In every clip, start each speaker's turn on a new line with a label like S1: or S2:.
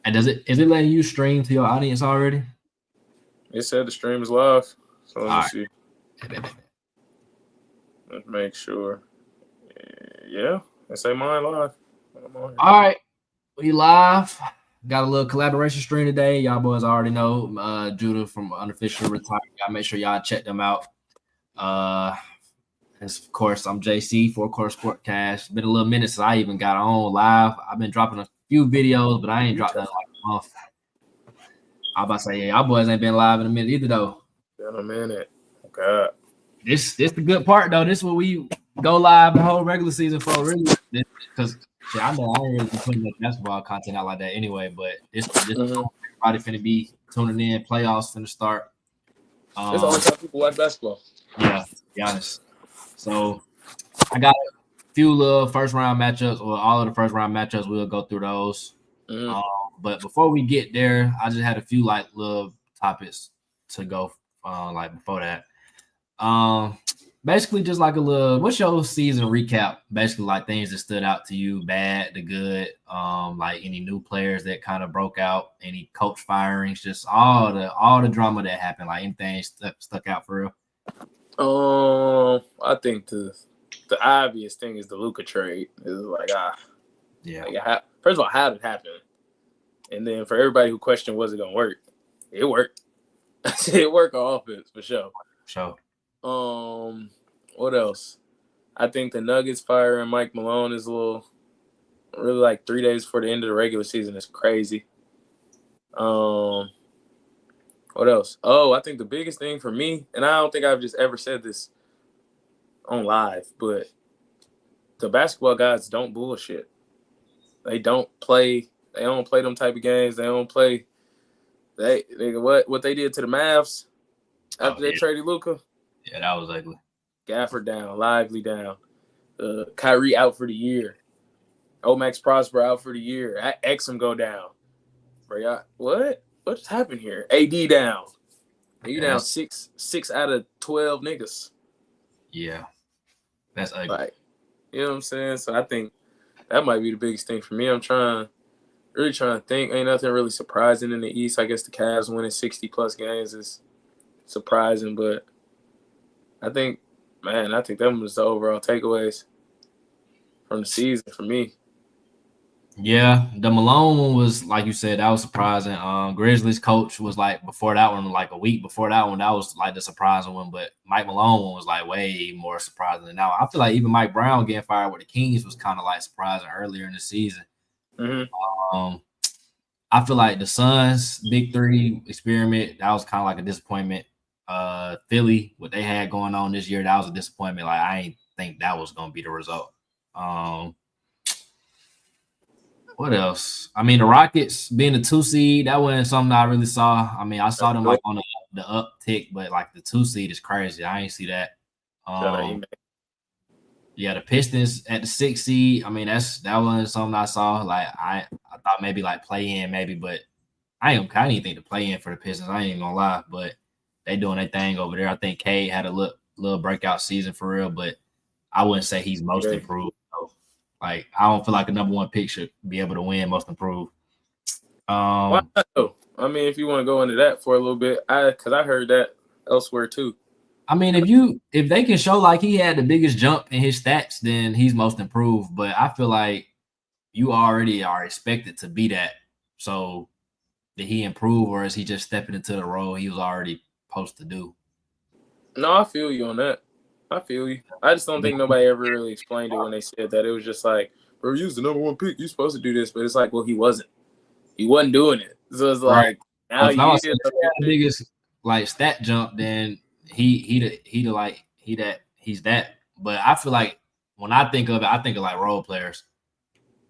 S1: And is it letting you stream to your audience already?
S2: It said the stream is live. So let me
S1: All
S2: see.
S1: right.
S2: Let's make sure. Yeah, it say mine live.
S1: All right. We live. Got a little collaboration stream today. Y'all boys already know Judah from Unofficial Retire. Gotta make sure y'all check them out. And of course, I'm JC, Four Court Sportcast. Been a little minute since I even got on live. I've been dropping a few videos, but I ain't dropped that in like a month. I about to say, yeah, y'all boys ain't been live in a minute either, though.
S2: Been a minute. God.
S1: This the good part, though. This is what we go live the whole regular season for, really. Because I know I ain't really be putting much basketball content out like that anyway, but this everybody finna be tuning in. Playoffs finna start.
S2: It's the only time people watch basketball.
S1: Yeah, to be honest. So I got a few little first round matchups, or all of the first round matchups. We'll go through those. But before we get there, I just had a few like little topics to go like before that. Basically just like a little, what's your season recap? Basically like things that stood out to you, bad, the good, like any new players that kind of broke out, any coach firings, just all the drama that happened, like anything stuck out for
S2: real. I think the obvious thing is the Luka trade. Is like
S1: yeah.
S2: Like, first of all, how did it happen? And then for everybody who questioned was it gonna work, it worked. It worked on offense for sure.
S1: Sure.
S2: What else? I think the Nuggets firing Mike Malone is really like 3 days before the end of the regular season is crazy. What else? Oh, I think the biggest thing for me, and I don't think I've just ever said this on live, but the basketball guys don't bullshit. They don't play them type of games. They don't play. They what they did to the Mavs after they traded Luka.
S1: Yeah, that was ugly.
S2: Gafford down, Lively down, Kyrie out for the year, Max Prosper out for the year. Exum go down. Bro, what just happened here? AD down. You down 6 out of 12 niggas.
S1: Yeah, that's ugly.
S2: Like, you know what I'm saying? So I think that might be the biggest thing for me. I'm really trying to think. Ain't nothing really surprising in the East. I guess the Cavs winning 60-plus games is surprising, but I think that was the overall takeaways from the season for me.
S1: Yeah, the Malone one was, like you said, that was surprising. Grizzlies coach was like before that one, like a week before that one, that was like the surprising one. But Mike Malone one was like way more surprising than now. I feel like even Mike Brown getting fired with the Kings was kind of like surprising earlier in the season.
S2: Mm-hmm.
S1: I feel like the Suns Big Three experiment, that was kind of like a disappointment. Philly, what they had going on this year, that was a disappointment. Like I ain't think that was gonna be the result. What else? I mean, the Rockets being the 2 seed, that wasn't something I really saw. I mean, I saw them like on the uptick, but like the 2 seed is crazy. I ain't see that. Yeah, the Pistons at the 6 seed. I mean, that wasn't something I saw. Like I thought maybe like play in, maybe, but I didn't even think to play in for the Pistons. I ain't even gonna lie, but they doing their thing over there. I think Cade had a little breakout season for real, but I wouldn't say he's most improved. So, like, I don't feel like a number one pick should be able to win most improved.
S2: Why not? I mean, if you want to go into that for a little bit, because I heard that elsewhere too.
S1: I mean, if they can show like he had the biggest jump in his stats, then he's most improved. But I feel like you already are expected to be that. So did he improve, or is he just stepping into the role he was already supposed to do?
S2: No, I feel you on that. I feel you. I just don't think nobody ever really explained it when they said that. It was just like, bro, you was the number one pick. You're supposed to do this. But it's like, well, he wasn't. He wasn't doing it. So it's like, now
S1: he's the biggest like stat jump, then he's that. But I feel like when I think of it, I think of like role players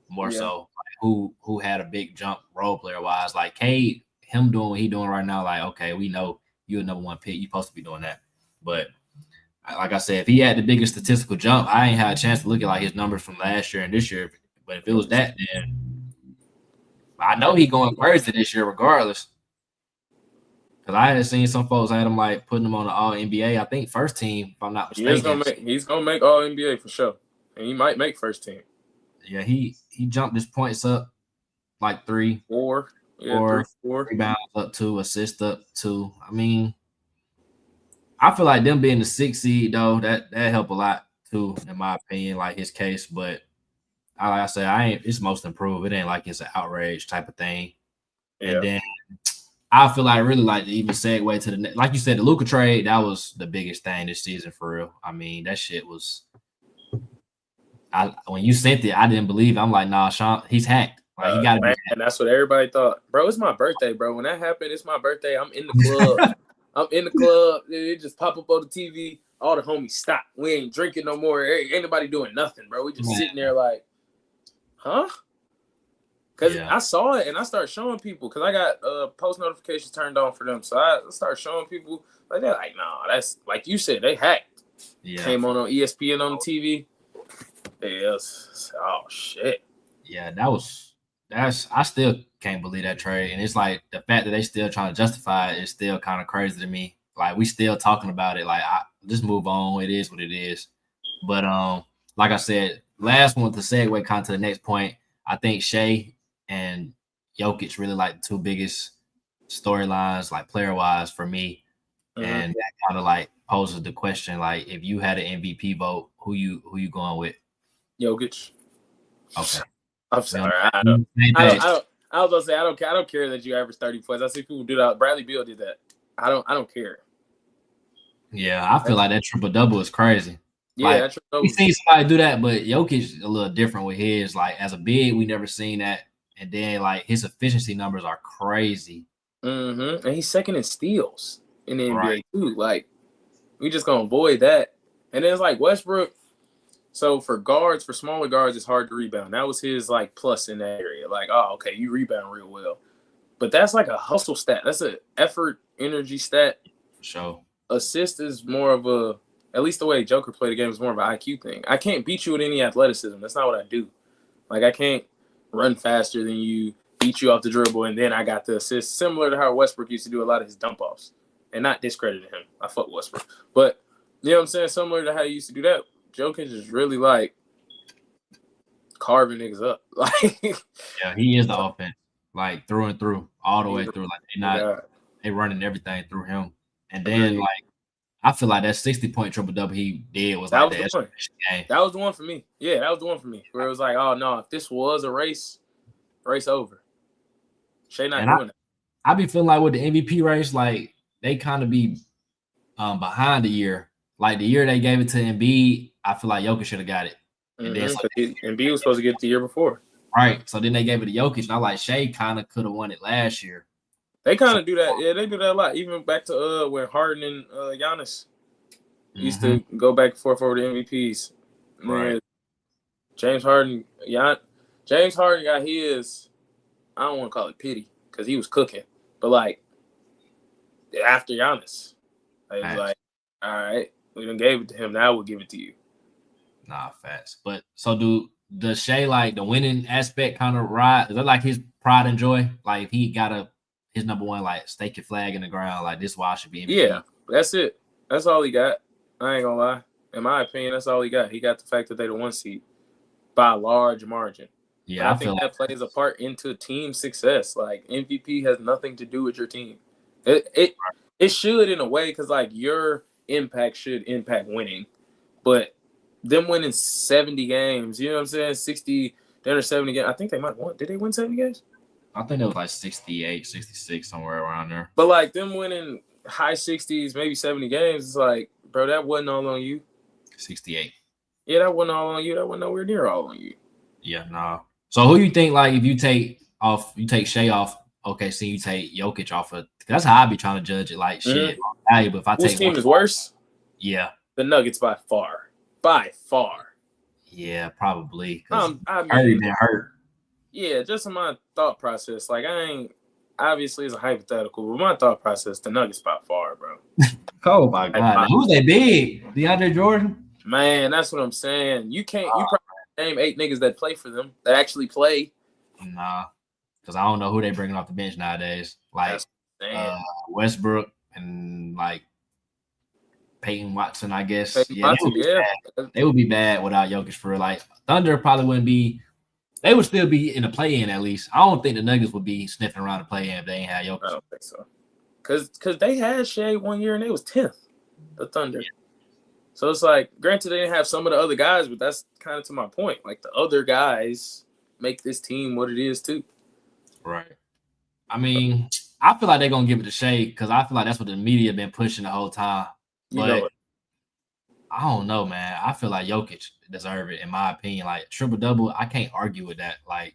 S1: more so, like who had a big jump role player wise. Like Cade, him doing what he doing right now, like, okay, we know you're a number one pick. You're supposed to be doing that. But like I said, if he had the biggest statistical jump, I ain't had a chance to look at like his numbers from last year and this year. But if it was that, then I know he going crazy this year regardless. Because I had seen some folks had him like putting him on the All NBA. I think first team, if I'm not mistaken.
S2: He's gonna make All NBA for sure, and he might make first team.
S1: Yeah, he jumped his points up like 3,
S2: 4. Yeah, 3,
S1: 4,
S2: 4.
S1: rebounds up 2, assists up 2. I mean, I feel like them being the 6th seed though, that helped a lot too, in my opinion, like his case. But like I said, it's most improved. It ain't like it's an outrage type of thing. And then I feel like really like to even segue to the like you said, the Luka trade, that was the biggest thing this season for real. I mean, that shit was when you sent it, I didn't believe it. I'm like, nah, Sean, he's hacked. Like he gotta be hacked.
S2: And that's what everybody thought. Bro, it's my birthday, bro. When that happened, it's my birthday. I'm in the club. It just pop up on the TV. All the homies stop. We ain't drinking no more. Ain't nobody doing nothing, bro. We just sitting there like, huh? Because I saw it and I started showing people because I got post notifications turned on for them. So I started showing people like that. Like, nah, that's like you said, they hacked. Yeah. Came on ESPN on the TV. Yes. Oh shit.
S1: Yeah, I still can't believe that trade. And it's like the fact that they still trying to justify it is still kind of crazy to me. Like we still talking about it. Like just move on. It is what it is. But like I said, last one to segue kind of to the next point. I think Shea and Jokic really like the two biggest storylines, like player wise for me. And that kind of like poses the question, like if you had an MVP vote, who you going with?
S2: Jokic.
S1: Okay.
S2: I'm sorry. I was gonna say I don't care that you average 30 points. I see people do that. Bradley Beal did that. I don't care.
S1: Yeah, I feel like that triple double is crazy.
S2: Yeah,
S1: like, we seen somebody do that, but Jokic is a little different with his. Like as a big, we never seen that, and then like his efficiency numbers are crazy.
S2: And he's second in steals in the NBA too. Like we just gonna avoid that. And then it's like Westbrook. So for smaller guards, it's hard to rebound. That was his like plus in that area. Like, oh, okay, you rebound real well. But that's like a hustle stat. That's an effort, energy stat.
S1: Sure.
S2: Assist is more of a, at least the way Joker played the game is more of an IQ thing. I can't beat you with any athleticism. That's not what I do. Like I can't run faster than you, beat you off the dribble, and then I got the assist. Similar to how Westbrook used to do a lot of his dump offs. And not discrediting him. I fuck Westbrook. But you know what I'm saying? Similar to how he used to do that. Jokic is really like carving niggas up. Like
S1: yeah, he is the offense, like through and through, all the way through. Like they running everything through him. And then like I feel like that 60-point triple double he did was like the
S2: game. That was the one for me. Yeah, that was the one for me. Where it was like, oh no, if this was a race over. Shea not doing it.
S1: I be feeling like with the MVP race, like they kind of be behind the year. Like the year they gave it to Embiid, I feel like Jokic should have got it. And then
S2: Embiid was supposed to get it the year before.
S1: Right. So then they gave it to Jokic. And I like Shea kind of could have won it last year.
S2: They kind of do that. Yeah, they do that a lot. Even back to when Harden and Giannis used to go back and forth over the MVPs.
S1: Right.
S2: James Harden got his, I don't want to call it pity because he was cooking. But like after Giannis, I was like, all right. We done gave it to him. Now we'll give it to you.
S1: Nah, facts. But so does Shea like the winning aspect kind of ride? Is that like his pride and joy? Like if he got his number one, like stake your flag in the ground, like this why I should be MVP.
S2: Yeah, that's it. That's all he got. I ain't gonna lie. In my opinion, that's all he got. He got the fact that they the 1 seed by a large margin. Yeah, I think that plays a part into team success. Like MVP has nothing to do with your team. It should in a way because like your impact should impact winning, but them winning 70 games, you know what I'm saying? 60, they're 70 games. I think they might have won. Did they win 70 games?
S1: I think it was like 68, 66, somewhere around there.
S2: But like them winning high 60s, maybe 70 games, it's like, bro, that wasn't all on you.
S1: 68.
S2: Yeah, that wasn't all on you. That wasn't nowhere near all on you.
S1: Yeah, no. So who you think like if you take Shea off, okay, so you take Jokic off of, that's how I be trying to judge it. Like shit, valuable. If I take
S2: team is worse,
S1: yeah,
S2: the Nuggets by far.
S1: Yeah, probably.
S2: I mean,
S1: been hurt.
S2: Yeah, just in my thought process. Like obviously it's a hypothetical, but my thought process, the Nuggets by far, bro.
S1: Oh my god, who's they big? DeAndre Jordan.
S2: Man, that's what I'm saying. You probably name 8 niggas that play for them that actually play.
S1: Nah. Because I don't know who they bringing off the bench nowadays. Like Westbrook and like Peyton Watson, I guess. They would be bad without Jokic for real. Like Thunder probably wouldn't be. They would still be in the play-in at least. I don't think the Nuggets would be sniffing around the play-in if they ain't had Jokic.
S2: I don't think so. Because they had Shea 1 year and they was 10th, the Thunder. So it's like, granted, they didn't have some of the other guys, but that's kind of to my point. Like, the other guys make this team what it is, too.
S1: Right. I mean, I feel like they're going to give it to Shea because I feel like that's what the media been pushing the whole time. But I don't know, man. I feel like Jokic deserve it, in my opinion. Like, triple-double, I can't argue with that. Like,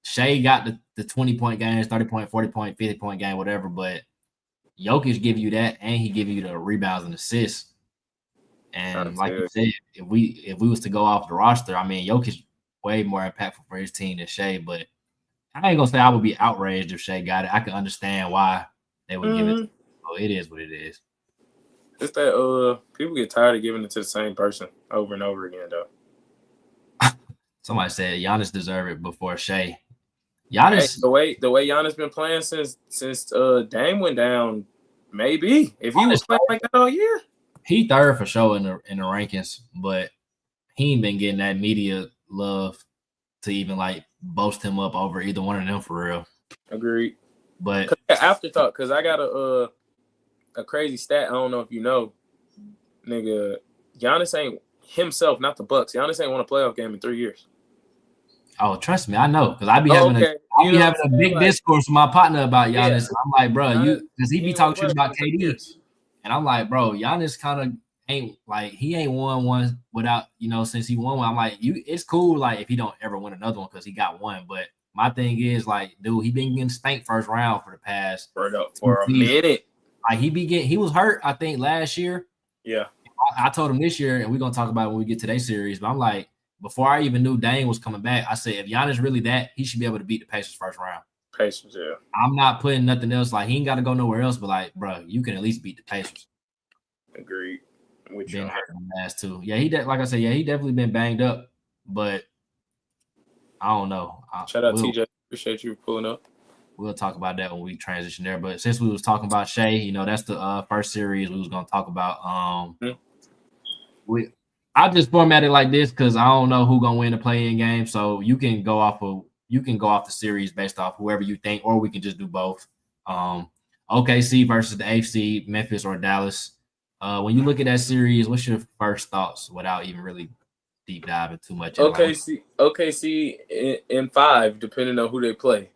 S1: Shea got the 20-point games, 30-point, 40-point, 50-point game, whatever, but Jokic give you that, and he give you the rebounds and assists. And like you said, if we was to go off the roster, I mean, Jokic way more impactful for his team than Shea. But I ain't gonna say I would be outraged if Shea got it. I can understand why they would give it to him. So it is what it is.
S2: It's that people get tired of giving it to the same person over and over again, though.
S1: Somebody said Giannis deserved it before Shea. Giannis,
S2: hey, the way Giannis been playing since Dame went down, maybe if he was playing like that all year,
S1: he third for sure in the rankings, but he ain't been getting that media love to even like boast him up over either one of them for real.
S2: Agreed.
S1: But
S2: afterthought, because I got a crazy stat. I don't know if you know, nigga. Giannis ain't himself, not the Bucks. Giannis ain't won a playoff game in 3 years.
S1: Oh, trust me, I know, because I be having a big discourse with my partner about Giannis. Yeah. I'm like, bro, because he be talking shit about KD, and I'm like, bro, Giannis kind of ain't like he ain't won one without since he won one. I'm like, it's cool like if he don't ever win another one because he got one. But my thing is like, dude, he been getting spanked first round for the past
S2: for a minute.
S1: Like he was hurt, I think, last year.
S2: Yeah,
S1: I told him this year, and we're gonna talk about it when we get to today's series. But I'm like, before I even knew Dame was coming back, I said, if Giannis really that, he should be able to beat the Pacers first round.
S2: Pacers, yeah.
S1: I'm not putting nothing else. Like, he ain't got to go nowhere else, but, like, bro, you can at least beat the Pacers.
S2: Agreed.
S1: Been hurting the ass, too. Yeah, like I said, he definitely been banged up, but I don't know.
S2: Shout out, TJ. Appreciate you pulling up.
S1: We'll talk about that when we transition there. But since we was talking about Shea, that's the first series we was going to talk about. I just formatted like this because I don't know who's gonna win the play-in game. So you can go off the series based off whoever you think, or we can just do both. OKC versus the 8th seed, Memphis or Dallas. When you look at that series, what's your first thoughts without even really deep diving too much?
S2: OKC in 5, depending on who they play.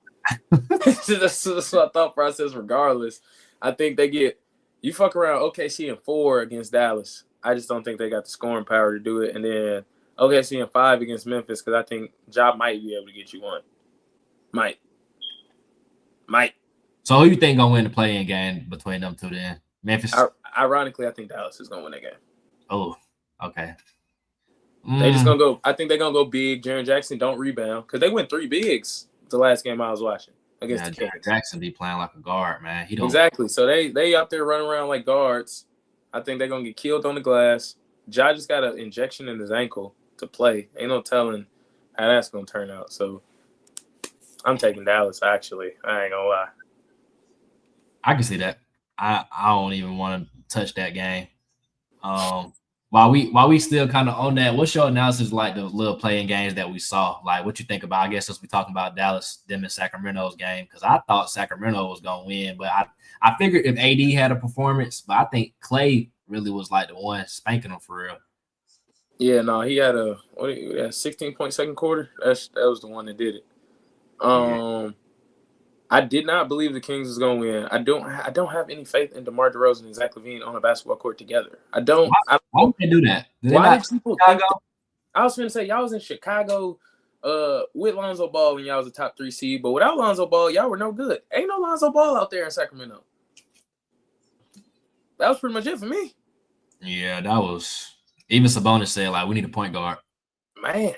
S2: That's my thought process. Regardless, I think they get you fuck around OKC in 4 against Dallas. I just don't think they got the scoring power to do it. And then OKC in 5 against Memphis because I think Ja might be able to get you one. Might.
S1: So who you think gonna win the play-in game between them two then? Memphis?
S2: Ironically, I think Dallas is gonna win that game.
S1: Oh, okay.
S2: They just gonna go. I think they're gonna go big. Jaren Jackson don't rebound because they went 3 bigs the last game I was watching against the Kings.
S1: Jaren Jackson be playing like a guard, man. He don't
S2: exactly. So they out there running around like guards. I think they're going to get killed on the glass. Ja just got an injection in his ankle to play. Ain't no telling how that's going to turn out. So I'm taking Dallas, actually. I ain't going to lie.
S1: I can see that. I don't even want to touch that game. While we still kind of on that, what's your analysis like the little playing games that we saw? Like, what you think about, I guess, since we talking about Dallas, them and Sacramento's game? Because I thought Sacramento was going to win, but I figured if AD had a performance, but I think Clay really was like the one spanking him for real.
S2: Yeah, no, he had a 16-point second quarter. That was the one that did it. I did not believe the Kings was going to win. I don't have any faith in DeMar DeRozan and Zach LaVine on a basketball court together. I don't.
S1: Why would they do that?
S2: Why did people think I was going to say y'all was in Chicago with Lonzo Ball when y'all was a top 3 seed, but without Lonzo Ball, y'all were no good. Ain't no Lonzo Ball out there in Sacramento. That was pretty much it for me.
S1: Yeah, that was – even Sabonis said, like, we need a point guard.
S2: Man.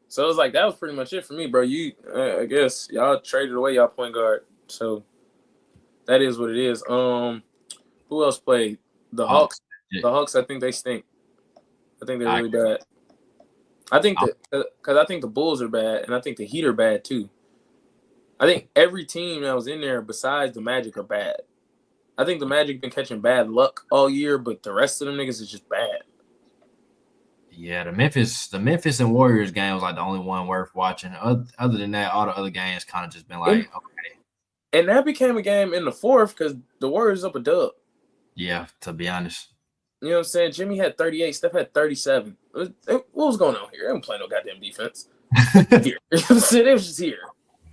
S2: So it was like, that was pretty much it for me, bro. I guess y'all traded away y'all point guard. So that is what it is. Who else played? The Hawks. The Hawks, I think they stink. I think they're really bad. I think because I think the Bulls are bad, and I think the Heat are bad too. I think every team that was in there besides the Magic are bad. I think the Magic been catching bad luck all year, but the rest of them niggas is just bad.
S1: Yeah, the Memphis and Warriors game was like the only one worth watching. Other than that, all the other games kind of just been like, okay.
S2: And that became a game in the fourth because the Warriors up a dub.
S1: Yeah, to be honest.
S2: You know what I'm saying? Jimmy had 38, Steph had 37. What was going on here? They don't play no goddamn defense. Here. You know what I'm saying? They was just here.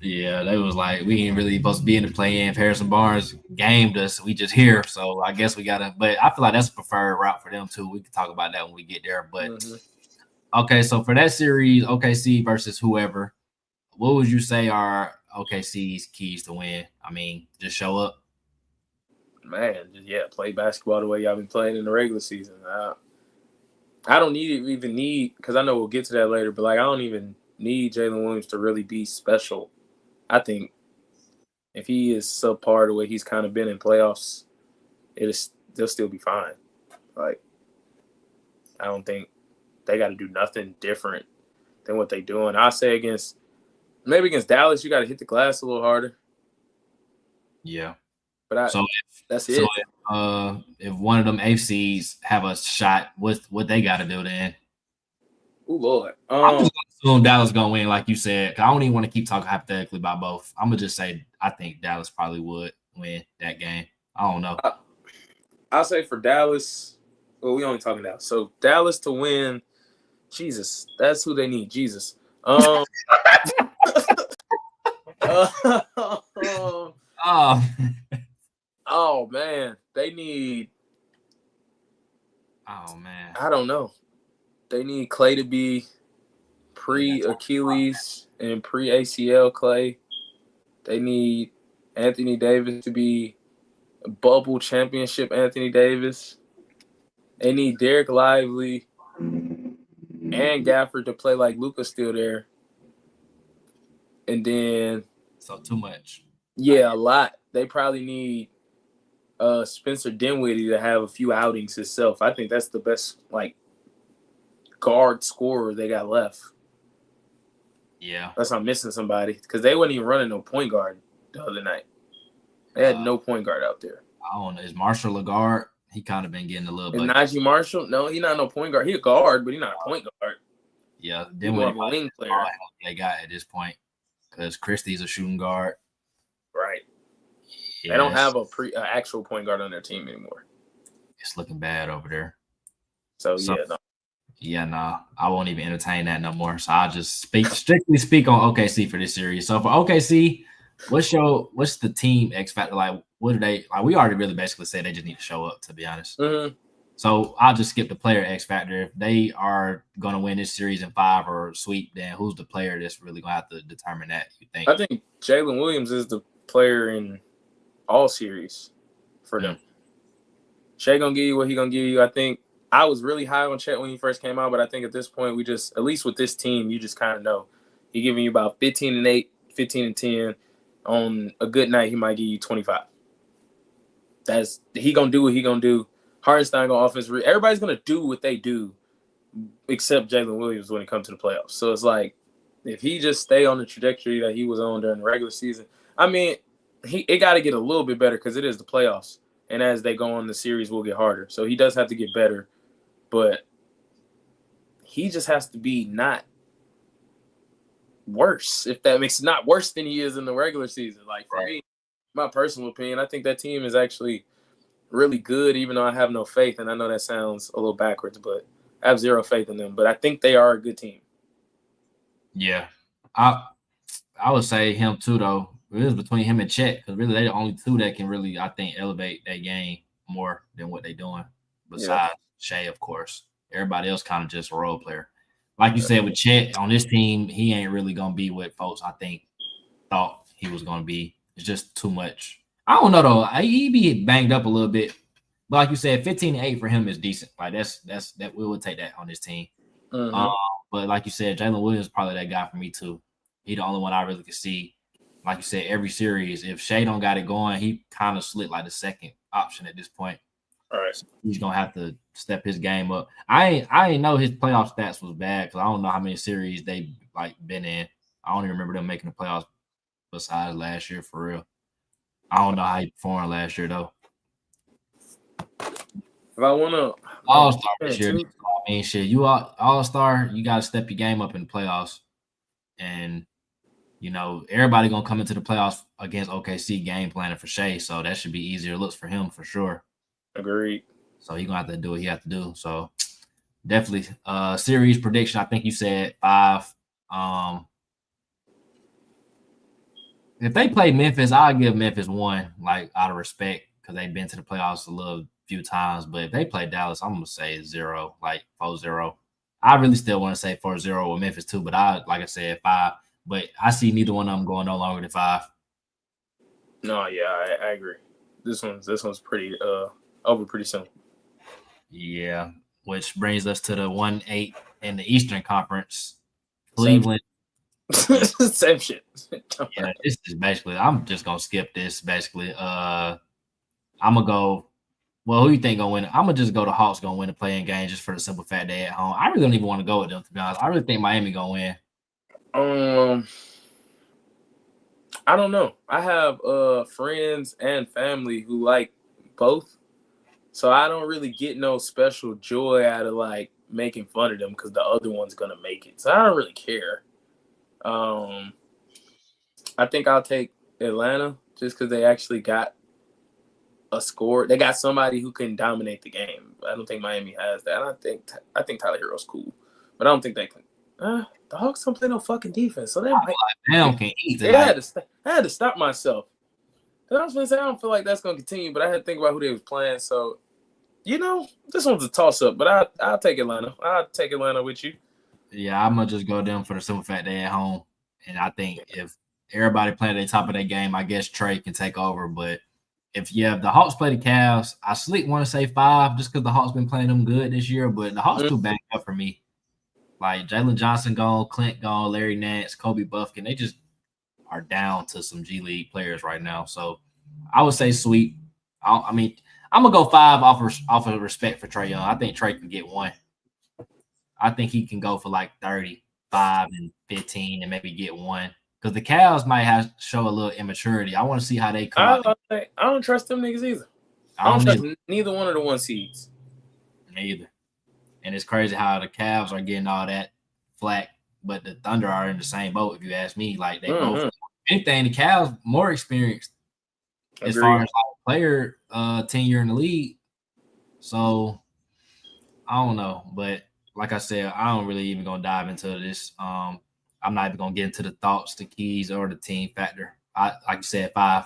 S1: Yeah, they was like, we ain't really supposed to be in the play-in. Harrison Barnes gamed us. We just here. So I guess we got to – but I feel like that's a preferred route for them too. We can talk about that when we get there. But, okay, so for that series, OKC versus whoever, what would you say are OKC's keys to win? I mean, just show up.
S2: Man, play basketball the way y'all been playing in the regular season. I don't even need because I know we'll get to that later, but like I don't even need Jalen Williams to really be special. I think if he is subpar the way he's kind of been in playoffs, they'll still be fine. Like I don't think they got to do nothing different than what they're doing. I say against Dallas, you got to hit the glass a little harder.
S1: Yeah.
S2: But that's it.
S1: So if one of them AFCs have a shot, what they got to do then?
S2: Oh Lord,
S1: I'm just gonna assume Dallas gonna win, like you said. Cause I don't even want to keep talking hypothetically about both. I'm gonna just say I think Dallas probably would win that game. I don't know.
S2: I'll say for Dallas. Well, we only talking Dallas. So Dallas to win. Jesus, that's who they need. Jesus. Oh. Oh man, they need.
S1: Oh man,
S2: I don't know. They need Clay to be pre-Achilles and pre-ACL Clay. They need Anthony Davis to be a bubble championship Anthony Davis. They need Derek Lively and Gafford to play like Luka's still there. And then
S1: so too much.
S2: Yeah, a lot. They probably need Spencer Dinwiddie to have a few outings himself. I think that's the best guard scorer they got left.
S1: Yeah.
S2: Unless I'm missing somebody. Because they wasn't even running no point guard the other night. They had no point guard out there.
S1: I don't know. Is Marshall a guard? He kind of been getting a little bit.
S2: Najee Marshall? No, he's not no point guard. He a guard, but he's not a point guard.
S1: Yeah.
S2: He's more of a wing player.
S1: They got at this point. Because Christie's a shooting guard.
S2: Right. Yes. They don't have a actual point guard on their team anymore.
S1: It's looking bad over there.
S2: No.
S1: I won't even entertain that no more. So I'll just strictly speak on OKC for this series. So for OKC, what's the team X factor? Like, what do they like? We already really basically said they just need to show up, to be honest.
S2: Mm-hmm.
S1: So I'll just skip the player X factor. If they are going to win this series in 5 or sweep, then who's the player that's really going to have to determine that, you think?
S2: I think Jalen Williams is the player in all series for them. Shai going to give you what he going to give you. I think I was really high on Chet when he first came out, but I think at this point, at least with this team, you just kind of know. He's giving you about 15-8, 15-10. On a good night, he might give you 25. He going to do what he going to do. Hardenstein going to offense. Everybody's going to do what they do except Jalen Williams when it comes to the playoffs. So it's like if he just stay on the trajectory that he was on during the regular season, I mean, it got to get a little bit better because it is the playoffs. And as they go on, the series will get harder. So he does have to get better. But he just has to be not worse, if that makes it not worse than he is in the regular season. Like, for me, my personal opinion, I think that team is actually really good, even though I have no faith. And I know that sounds a little backwards, but I have zero faith in them. But I think they are a good team.
S1: Yeah. I would say him too, though. It is between him and Chet, because really they're the only two that can really, I think, elevate that game more than what they're doing. Besides Shai, of course. Everybody else kind of just a role player. Like you said, with Chet on this team, he ain't really going to be what folks, I think, thought he was going to be. It's just too much. I don't know, though. He be banged up a little bit. But like you said, 15-8 for him is decent. Like, that we would take that on this team.
S2: Mm-hmm.
S1: But like you said, Jalen Williams is probably that guy for me, too. He the only one I really could see. Like you said, every series, if Shai don't got it going, he kind of slid like the second option at this point.
S2: All right.
S1: So he's gonna have to step his game up. I ain't know his playoff stats was bad because I don't know how many series they been in. I don't even remember them making the playoffs besides last year for real. I don't know how he performed last year though.
S2: If I want to
S1: All-Star this year. I mean, shit, you All-Star, you got to step your game up in the playoffs. And, you know, everybody going to come into the playoffs against OKC game planning for Shea, so that should be easier looks for him for sure.
S2: Agreed.
S1: So he's going to have to do what he has to do. So definitely series prediction, I think you said 5. If they play Memphis, I'll give Memphis 1, like out of respect, because they've been to the playoffs a few times. But if they play Dallas, I'm gonna say 0, like 4-0. I really still want to say 4-0 with Memphis too, but like I said, 5. But I see neither one of them going no longer than 5.
S2: No, yeah, I agree. This one's pretty over pretty soon.
S1: Yeah, which brings us to the 1-8 in the Eastern Conference. Cleveland.
S2: Same shit.
S1: Yeah, this is basically. I'm just gonna skip this. Basically, I'm gonna go. Well, who you think gonna win? I'm gonna just go to Hawks gonna win the playing game just for the simple fact they at home. I really don't even want to go with them, to be honest. I really think Miami gonna win.
S2: I don't know. I have friends and family who like both, so I don't really get no special joy out of like making fun of them because the other one's gonna make it. So I don't really care. I think I'll take Atlanta just because they actually got a score. They got somebody who can dominate the game. I don't think Miami has that. I think Tyler Hero's cool, but I don't think they can. The Hawks don't play no fucking defense, so they
S1: can eat.
S2: I had to stop myself. I was gonna say I don't feel like that's gonna continue, but I had to think about who they was playing. So, you know, this one's a toss up, but I'll take Atlanta. I'll take Atlanta with you.
S1: Yeah, I'm gonna just go them for the simple fact they at home, and I think if everybody playing at the top of their game, I guess Trey can take over. But if the Hawks play the Cavs, I want to say 5 just because the Hawks been playing them good this year. But the Hawks too banged up for me. Like Jalen Johnson gone, Clint gone, Larry Nance, Kobe Buffkin, they just are down to some G League players right now. So I would say sweep. I mean, I'm gonna go 5 off of respect for Trae Young. I think Trae can get 1. I think he can go for like 35 and 15 and maybe get 1. Because the Cavs might show a little immaturity. I want to see how they come out.
S2: I don't trust them niggas either. I don't trust neither one of the 1 seeds.
S1: Neither. And it's crazy how the Cavs are getting all that flack, but the Thunder are in the same boat, if you ask me. Like, they both – anything, the Cavs more experienced as far as like player tenure in the league. So, I don't know. But like I said, I don't really even going to dive into this. I'm not even going to get into the thoughts, the keys, or the team factor. Like you said, 5.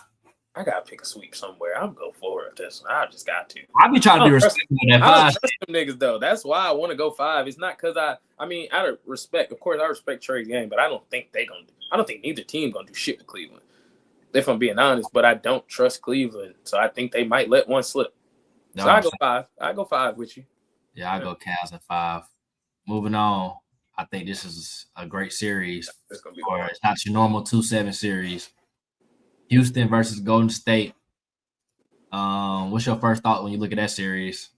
S2: I gotta pick a sweep somewhere. I'm gonna go forward with this. I just got to.
S1: I be trying to be respectful of that 5.
S2: I don't trust them niggas though. That's why I want to go 5. It's not because I mean, out of respect, of course, I respect Trey's game, but I don't think I don't think neither team gonna do shit with Cleveland. If I'm being honest, but I don't trust Cleveland, so I think they might let 1 slip. So I go 5. I go 5 with you.
S1: Yeah, I go Cavs at 5. Moving on. I think this is a great series.
S2: It's gonna be
S1: it's not your normal 2-7 series. Houston versus Golden State. What's your first thought when you look at that series?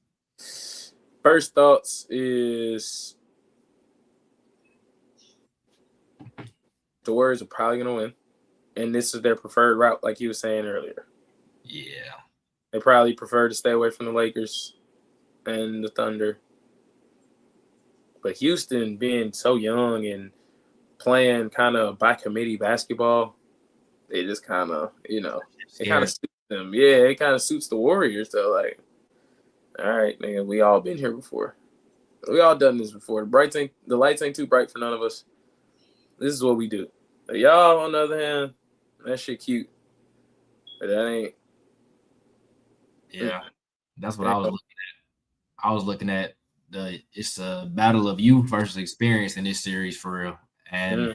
S2: First thoughts is the Warriors are probably going to win, and this is their preferred route, like you were saying earlier.
S1: Yeah.
S2: They probably prefer to stay away from the Lakers and the Thunder. But Houston being so young and playing kind of by committee basketball, it just kind of, you know, it kind of suits them. Yeah, it kind of suits the Warriors. So, like, all right, nigga, we all been here before. We all done this before. The lights ain't too bright for none of us. This is what we do. But y'all, on the other hand, that shit cute. But that ain't.
S1: Yeah, that's what I was looking at. I was looking at it's a battle of youth versus experience in this series for real. And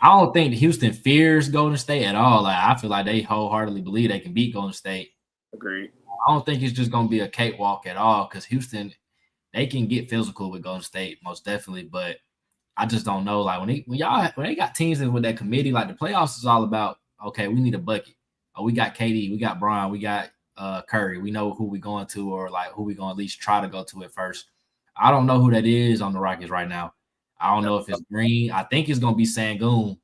S1: I don't think Houston fears Golden State at all. Like, I feel like they wholeheartedly believe they can beat Golden State.
S2: Agreed.
S1: I don't think it's just going to be a cakewalk at all because Houston, they can get physical with Golden State most definitely. But I just don't know. Like when they got teams with that committee, like the playoffs is all about, okay, we need a bucket. Oh, we got KD, we got Bron, we got Curry. We know who we going to or like who we going to at least try to go to at first. I don't know who that is on the Rockets right now. I don't know if it's Green. I think it's going to be Sangoon.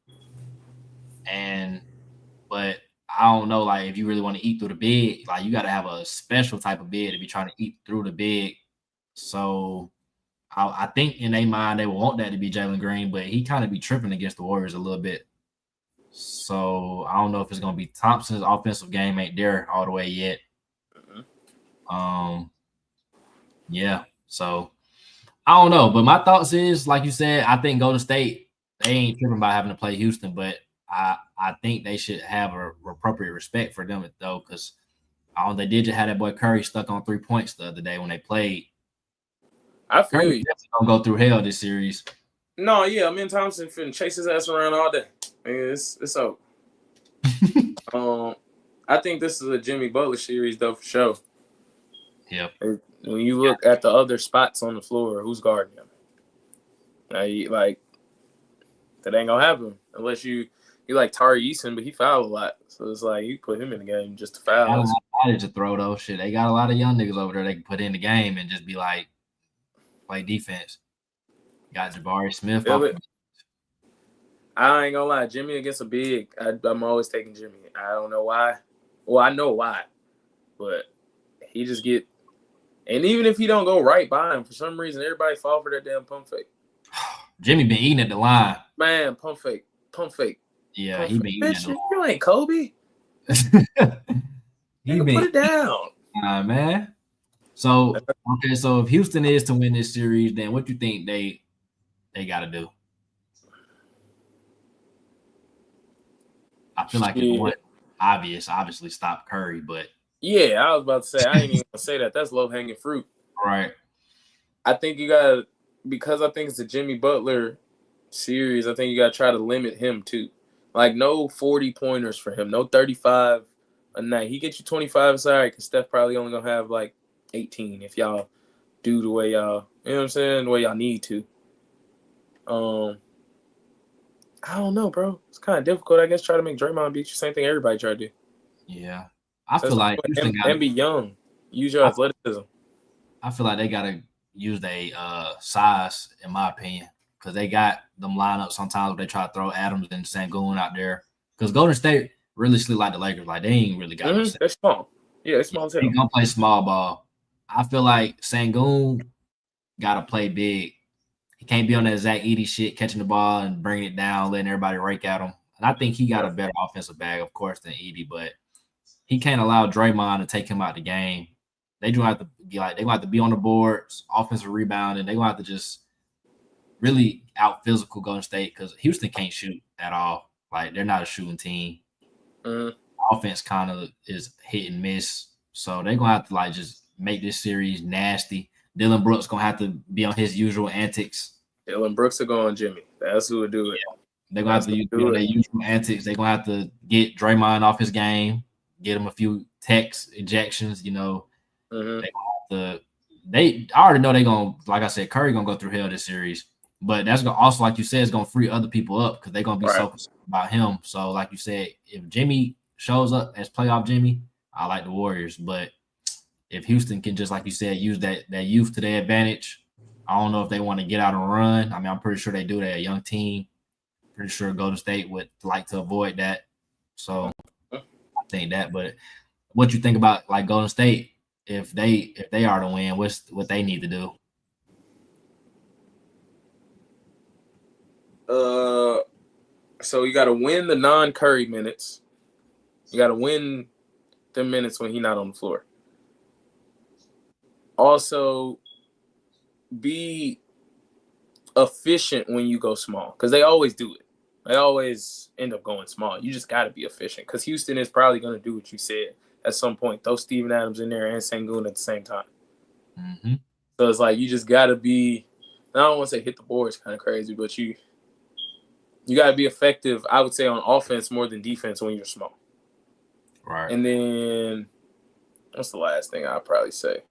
S1: But I don't know, like if you really want to eat through the big, like you got to have a special type of bid to be trying to eat through the big. So I think in their mind they want that to be Jalen Green, but he kind of be tripping against the Warriors a little bit. So I don't know if it's gonna be Thompson's offensive game ain't there all the way yet. Yeah. So I don't know, but my thoughts is like you said, I think Golden State they ain't tripping about having to play Houston, but I think they should have a appropriate respect for them though, because they did just have that boy Curry stuck on 3 points the other day when they played.
S2: I feel
S1: Curry
S2: you.
S1: gonna go through hell this series.
S2: No, yeah, I mean Thompson finna chase his ass around all day. It's over. I think this is a Jimmy Butler series though for sure.
S1: Yep.
S2: When you look at the other spots on the floor, who's guarding him? Like that ain't gonna happen unless you like Tari Eason, but he fouled a lot, so it's like you put him in the game just to foul.
S1: Got a lot of to throw though. Shit, they got a lot of young niggas over there they can put in the game and just be like play defense. Got Jabari Smith.
S2: I ain't gonna lie, Jimmy against a big, I'm always taking Jimmy. I don't know why. Well, I know why, but he just get. And even if he don't go right by him, for some reason, everybody fall for that damn pump fake.
S1: Jimmy been eating at the line.
S2: Man, pump fake.
S1: Yeah,
S2: pump
S1: he
S2: fake.
S1: been eating at the line.
S2: You ain't Kobe.
S1: He been
S2: put it down.
S1: Man. So, okay, so if Houston is to win this series, then what you think they got to do? I feel like it's one obviously stop Curry, but
S2: yeah, I was about to say I ain't even gonna say that. That's low hanging fruit,
S1: right?
S2: I think you got because I think it's a Jimmy Butler series. I think you got to try to limit him too. Like no 40 pointers for him, no 35 a night. He gets you 25, it's all right, because Steph probably only gonna have like 18 if y'all do the way y'all, you know what I'm saying, the way y'all need to. I don't know, bro. It's kind of difficult, I guess, try to make Draymond beat you. Same thing everybody try to do.
S1: Yeah. I feel like Houston
S2: and be young. Use your athleticism.
S1: I feel like they got to use their size, in my opinion, because they got them lineups sometimes where they try to throw Adams and Sengun out there. Because Golden State really sleep like the Lakers. Like, they ain't really got
S2: They're small. Yeah, they're small too.
S1: They going to play small ball. I feel like Sengun got to play big. He can't be on that Zach Edey shit, catching the ball and bringing it down, letting everybody rake at him. And I think he got a better offensive bag, of course, than Edey, but he can't allow Draymond to take him out the game. They do have to be like, they gonna have to be on the boards, offensive rebound, and they gonna have to just really out physical Golden State because Houston can't shoot at all. Like, they're not a shooting team. Offense kind of is hit and miss. So they're gonna have to like just make this series nasty. Dylan Brooks gonna have to be on his usual antics.
S2: Dylan Brooks will go on Jimmy. That's who would do it.
S1: Yeah. They're gonna have to do their usual antics. They're gonna have to get Draymond off his game, get him a few text ejections, you know. They I already know they're gonna, like I said, Curry gonna go through hell this series. But that's gonna also, like you said, it's gonna free other people up because they're gonna be so concerned about him. So, like you said, if Jimmy shows up as playoff Jimmy, I like the Warriors. But if Houston can just, like you said, use that youth to their advantage, I don't know if they want to get out and run. I mean, I'm pretty sure they do. They're a young team. Pretty sure Golden State would like to avoid that. So I think that. But what you think about like Golden State if they are to win? What they need to do?
S2: So you got to win the non-Curry minutes. You got to win the minutes when he's not on the floor. Also, be efficient when you go small because they always do it. They always end up going small. You just got to be efficient because Houston is probably going to do what you said at some point. Throw Steven Adams in there and Sengun at the same time. So it's like you just got to be – I don't want to say hit the boards kind of crazy, but you got to be effective, I would say, on offense more than defense when you're small.
S1: Right.
S2: And then what's the last thing I'll probably say?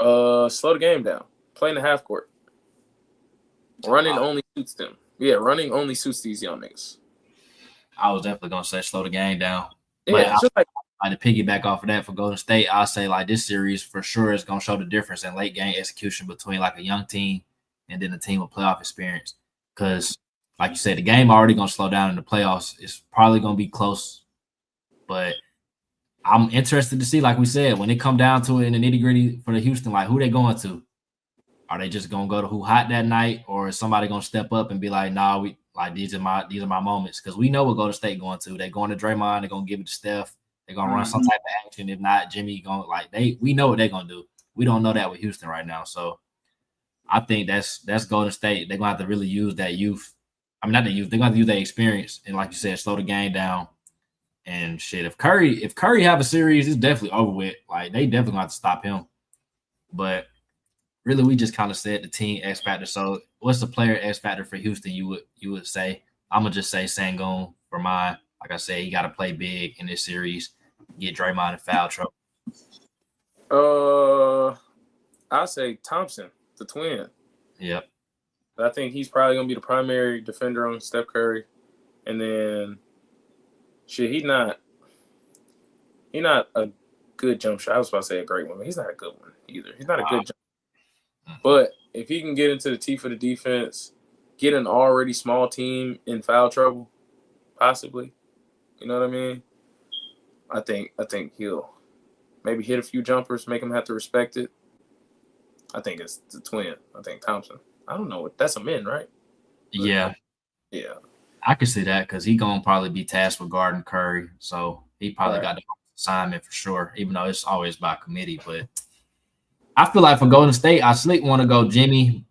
S2: Slow the game down. Play in the half court. Running only suits them. Yeah, running only suits these young niggas.
S1: I was definitely gonna say slow the game down.
S2: Yeah,
S1: just like to piggyback off of that for Golden State, I'll say like this series for sure is gonna show the difference in late game execution between like a young team and then a team with playoff experience. Because like you said, the game already gonna slow down in the playoffs. It's probably gonna be close, but I'm interested to see, like we said, when it come down to it in the nitty gritty for the Houston, like who they going to? Are they just gonna go to who hot that night, or is somebody gonna step up and be like, nah, we like these are my moments? Because we know what Golden State going to. They're going to Draymond, they're gonna give it to Steph, they're gonna run some type of action. If not, Jimmy gonna we know what they're gonna do. We don't know that with Houston right now. So I think that's Golden State. They're gonna have to really use that youth. I mean, not the youth, they're gonna have to use that experience and, like you said, slow the game down. And shit, if Curry have a series, it's definitely over with. Like they definitely gonna have to stop him. But really, we just kind of said the team X factor. So, what's the player X factor for Houston? You would say? I'm gonna just say Sengun for mine. Like I said, he got to play big in this series, get Draymond in foul trouble.
S2: I'll say Thompson, the twin.
S1: Yep.
S2: I think he's probably gonna be the primary defender on Steph Curry, and then shit, he's not a good jump shot. I was about to say a great one, but he's not a good one either. He's not a good jump. But if he can get into the teeth of the defense, get an already small team in foul trouble, possibly, you know what I mean? I think he'll maybe hit a few jumpers, make him have to respect it. I think it's the twin. I think Thompson. I don't know. That's a min, right?
S1: Yeah.
S2: Yeah.
S1: I can see that because he's going to probably be tasked with guarding Curry. So he probably got the assignment for sure, even though it's always by committee. But I feel like for Golden State, I sleep want to go Jimmy.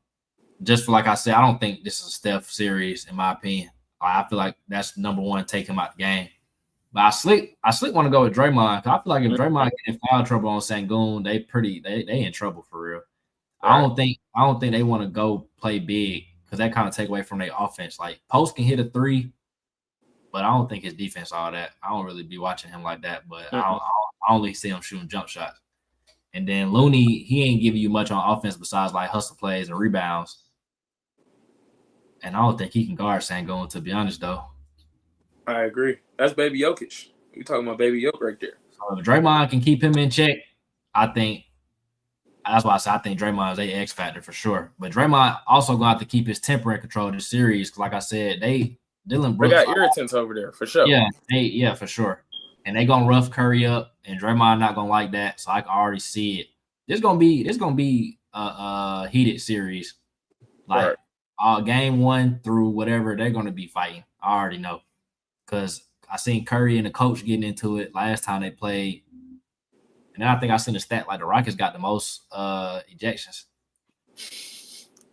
S1: Just for, like I said, I don't think this is a Steph series, in my opinion. I feel like that's number one, take him out the game. But I sleep want to go with Draymond because I feel like if Draymond get in foul trouble on Sengun, they in trouble for real. Right. I don't think they want to go play big because that kind of take away from their offense. Like Post can hit a three, but I don't think his defense all that. I don't really be watching him like that. But I only see him shooting jump shots. And then Looney, he ain't giving you much on offense besides like hustle plays and rebounds. And I don't think he can guard Sengun, to be honest, though.
S2: I agree. That's Baby Jokic. You're talking about Baby Jokic right there.
S1: So if Draymond can keep him in check, I think that's why I say I think Draymond is a X factor for sure. But Draymond also going to have to keep his temper in control of the series because, like I said, Dylan Brooks.
S2: They got irritants over there for sure.
S1: Yeah, for sure. And they gonna rough Curry up, and Draymond not gonna like that. So I can already see it. This gonna be a heated series. Like game 1 through whatever they're gonna be fighting. I already know because I seen Curry and the coach getting into it last time they played. And then I think I seen a stat like the Rockets got the most ejections.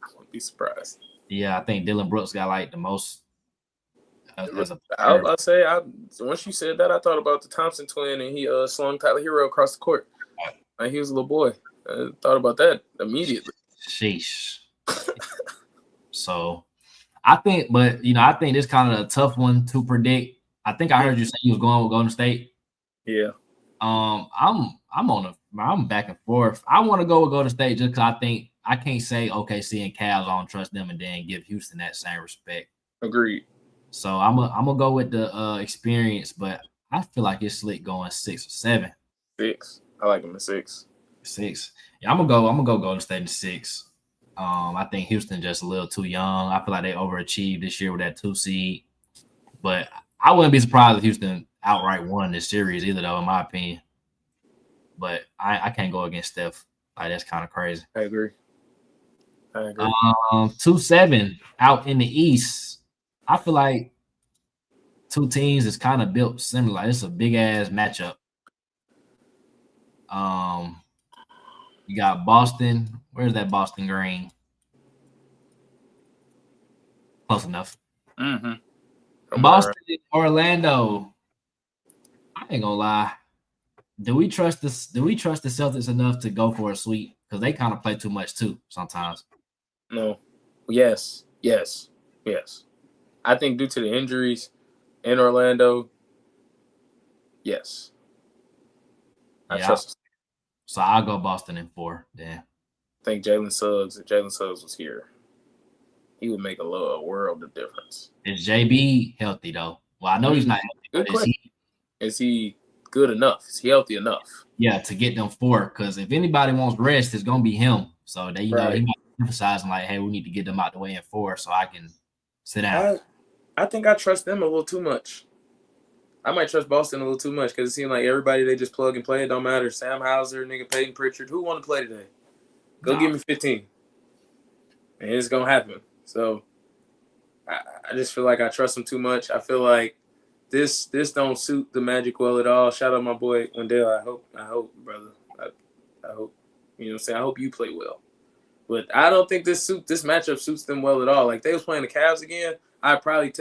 S2: I wouldn't be surprised.
S1: Yeah, I think Dylan Brooks got like the most.
S2: I'll say, once you said that, I thought about the Thompson twin, and he slung Tyler Hero across the court. Like he was a little boy. I thought about that immediately.
S1: Sheesh. So, I think this kind of a tough one to predict. I think I heard you say you was going with Golden State.
S2: Yeah.
S1: I'm back and forth. I want to go with Golden State just because I think I can't say OKC and Cavs. I don't trust them, and then give Houston that same respect.
S2: Agreed.
S1: So I'm gonna go with the experience, but I feel like it's slick going 6 or 7.
S2: 6. I like them at 6.
S1: 6. Yeah, I'm gonna go Golden State in 6. I think Houston just a little too young. I feel like they overachieved this year with that 2 seed. But I wouldn't be surprised if Houston outright won this series either, though, in my opinion. But I can't go against Steph. Like that's kind of crazy.
S2: I agree.
S1: 2-7 out in the East. I feel like 2 teams is kind of built similar. It's a big ass matchup. You got Boston. Where's that Boston green? Close enough.
S2: Mm-hmm.
S1: Boston, Orlando. I ain't gonna lie. Do we trust the Celtics enough to go for a sweep? Because they kind of play too much too sometimes.
S2: No. Yes. I think due to the injuries in Orlando, yes. I trust.
S1: So I'll go Boston in 4. Yeah.
S2: I think Jalen Suggs, if Jalen Suggs was here, he would make a world of difference.
S1: Is JB healthy though? Well, I know he's not healthy.
S2: Good question. Is he good enough? Is he healthy enough? Yeah,
S1: to get them 4. Because if anybody wants rest, it's gonna be him. So they, he might be emphasizing like, hey, we need to get them out the way in 4 so I can sit down.
S2: I think I trust them a little too much. I might trust Boston a little too much because it seems like everybody they just plug and play. It don't matter. Sam Hauser, nigga Peyton Pritchard. Who want to play today? Go give me 15. And it's going to happen. So I just feel like I trust them too much. I feel like this don't suit the Magic well at all. Shout out my boy Wendell. I hope, brother. I hope. You know what I'm saying? I hope you play well. But I don't think this matchup suits them well at all. Like, they was playing the Cavs again, I'd probably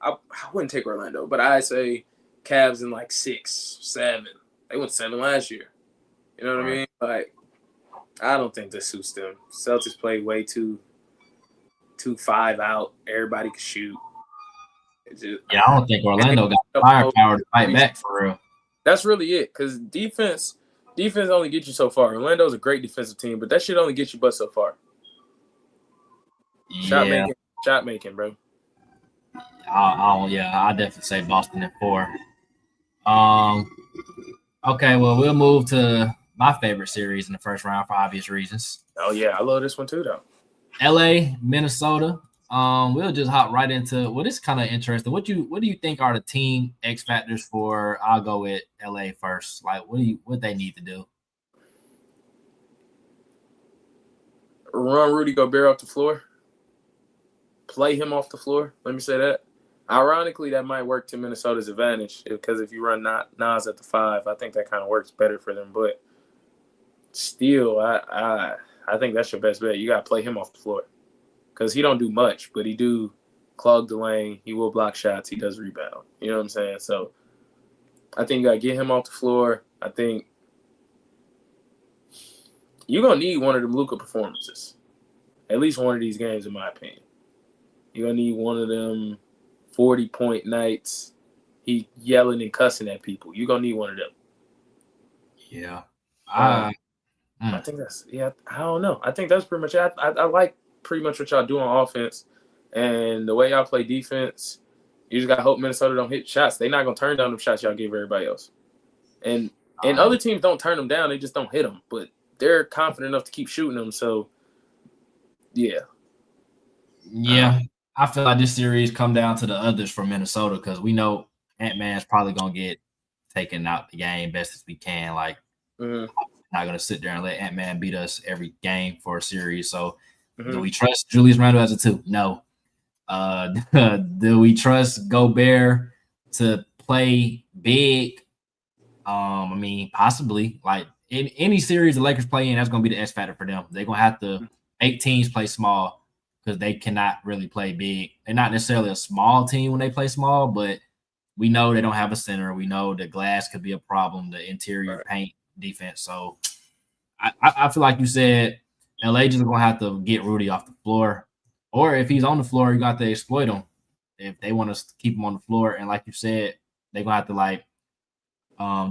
S2: I wouldn't take Orlando, but I'd say Cavs in like 6, 7. They went 7 last year. You know what I mean? Like, I don't think this suits them. Celtics play way too 5 out. Everybody can shoot.
S1: I don't think Orlando got the firepower to fight back for real.
S2: That's really it, because defense only gets you so far. Orlando's a great defensive team, but that shit only gets you but so far.
S1: Yeah.
S2: Shot making, bro.
S1: I definitely say Boston in 4. Okay, well, we'll move to my favorite series in the first round for obvious reasons.
S2: Oh yeah, I love this one too, though.
S1: LA, Minnesota. We'll just hop right into what is kind of interesting. What do you think are the team X factors for? I'll go with LA first. Like, what they need to do?
S2: Run Rudy Gobert off the floor. Play him off the floor. Let me say that. Ironically, that might work to Minnesota's advantage because if you run Nas at the 5, I think that kind of works better for them. But still, I think that's your best bet. You got to play him off the floor because he don't do much, but he do clog the lane. He will block shots. He does rebound. You know what I'm saying? So I think you got to get him off the floor. I think you're going to need one of them Luka performances. At least one of these games, in my opinion. You're going to need one of them 40-point nights. He yelling and cussing at people. You're going to need one of them.
S1: Yeah.
S2: I think that's, I don't know. I think that's pretty much it. I like pretty much what y'all do on offense. And the way y'all play defense, you just got to hope Minnesota don't hit shots. They're not going to turn down them shots y'all give everybody else. And other teams don't turn them down. They just don't hit them. But they're confident enough to keep shooting them. So, yeah.
S1: Yeah. I feel like this series come down to the others for Minnesota because we know Ant-Man's probably going to get taken out the game best as we can. Like, not going to sit there and let Ant-Man beat us every game for a series. So, do we trust Julius Randle as a 2? No. Do we trust Gobert to play big? I mean, possibly. Like, in any series the Lakers play in, that's going to be the X factor for them. They're going to have to make teams play small because they cannot really play big. They're not necessarily a small team when they play small, but we know they don't have a center. We know the glass could be a problem, the interior paint defense. So I feel like you said LA just going to have to get Rudy off the floor. Or if he's on the floor, you got to exploit him. If they want to keep him on the floor, and like you said, they're going to have to like